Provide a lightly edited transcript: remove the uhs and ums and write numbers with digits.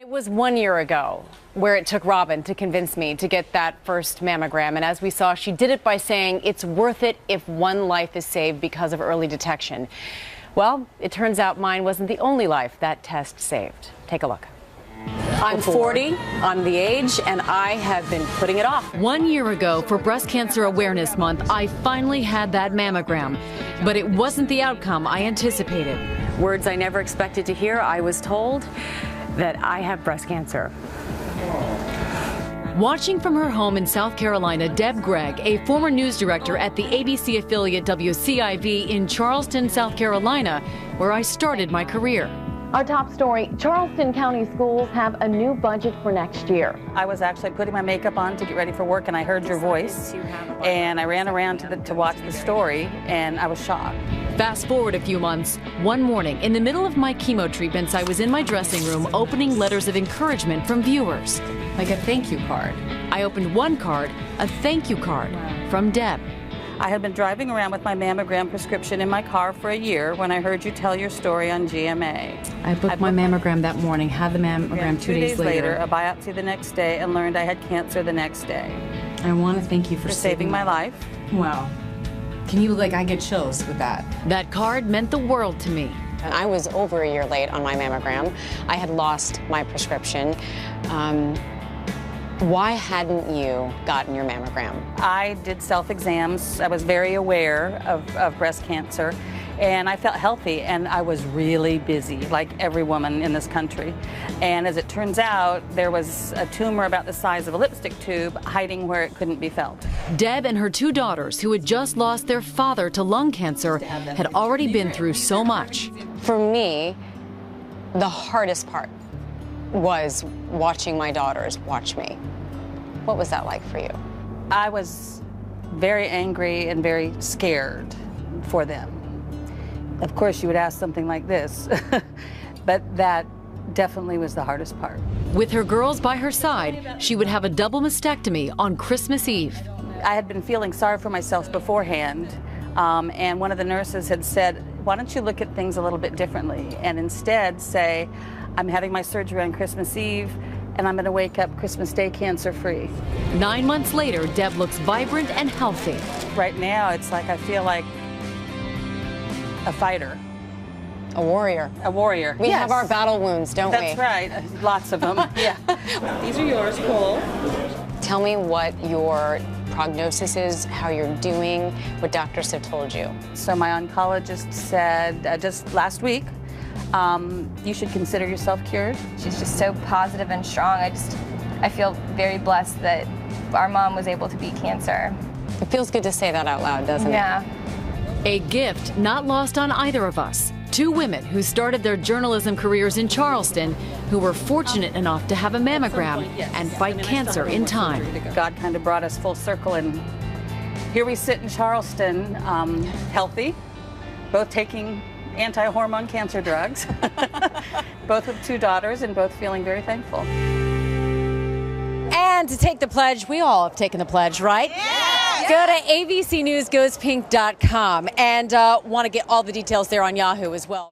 It was 1 year ago where it took Robin to convince me to get that first mammogram. And as we saw, she did it by saying it's worth it if one life is saved because of early detection. Well, it turns out mine wasn't the only life that test saved. Take a look. I'm 40, I'm the age, and I have been putting it off. 1 year ago, for Breast Cancer Awareness Month, I finally had that mammogram. But it wasn't the outcome I anticipated. Words I never expected to hear. I was told that I have breast cancer. Watching from her home in South Carolina, Deb Greig, a former news director at the ABC affiliate WCIV in Charleston, South Carolina, where I started my career. Our top story, Charleston County schools have a new budget for next year. I was actually putting my makeup on to get ready for work, and I heard your voice, and I ran around to watch the story, and I was shocked. Fast forward a few months. One morning, in the middle of my chemo treatments, I was in my dressing room opening letters of encouragement from viewers. Like a thank you card. I opened one card, a thank you card from Deb. I had been driving around with my mammogram prescription in my car for a year when I heard you tell your story on GMA. I booked my mammogram that morning, had the mammogram 2 days later. A biopsy the next day, and learned I had cancer the next day. I want to thank you for saving my life. Wow. Can you, I get chills with that. That card meant the world to me. And I was over a year late on my mammogram. I had lost my prescription. Why hadn't you gotten your mammogram? I did self-exams. I was very aware of breast cancer, and I felt healthy, and I was really busy, like every woman in this country. And as it turns out, there was a tumor about the size of a lipstick tube hiding where it couldn't be felt. Deb and her two daughters, who had just lost their father to lung cancer, had already been through so much. For me, the hardest part was watching my daughters watch me. What was that like for you? I was very angry and very scared for them. Of course, you would ask something like this, but that definitely was the hardest part. With her girls by her side, she would have a double mastectomy on Christmas Eve. I had been feeling sorry for myself beforehand, and one of the nurses had said, why don't you look at things a little bit differently, and instead say, I'm having my surgery on Christmas Eve, and I'm going to wake up Christmas Day cancer-free. 9 months later, Deb looks vibrant and healthy. Right now, it's like I feel like a fighter. A warrior. A warrior. We have our battle wounds, don't we? That's right. Lots of them. Yeah. These are yours, Cole. Tell me what your prognosis is, how you're doing, what doctors have told you. So my oncologist said just last week, you should consider yourself cured. She's just so positive and strong. I feel very blessed that our mom was able to beat cancer. It feels good to say that out loud, doesn't it? Yeah. A gift not lost on either of us. Two women who started their journalism careers in Charleston, who were fortunate enough to have a mammogram and fight cancer in time. God kind of brought us full circle, and here we sit in Charleston, healthy, both taking anti-hormone cancer drugs, both with two daughters, and both feeling very thankful. And to take the pledge, we all have taken the pledge, right? Yeah. Go to abcnewsgoespink.com and want to get all the details there on Yahoo as well.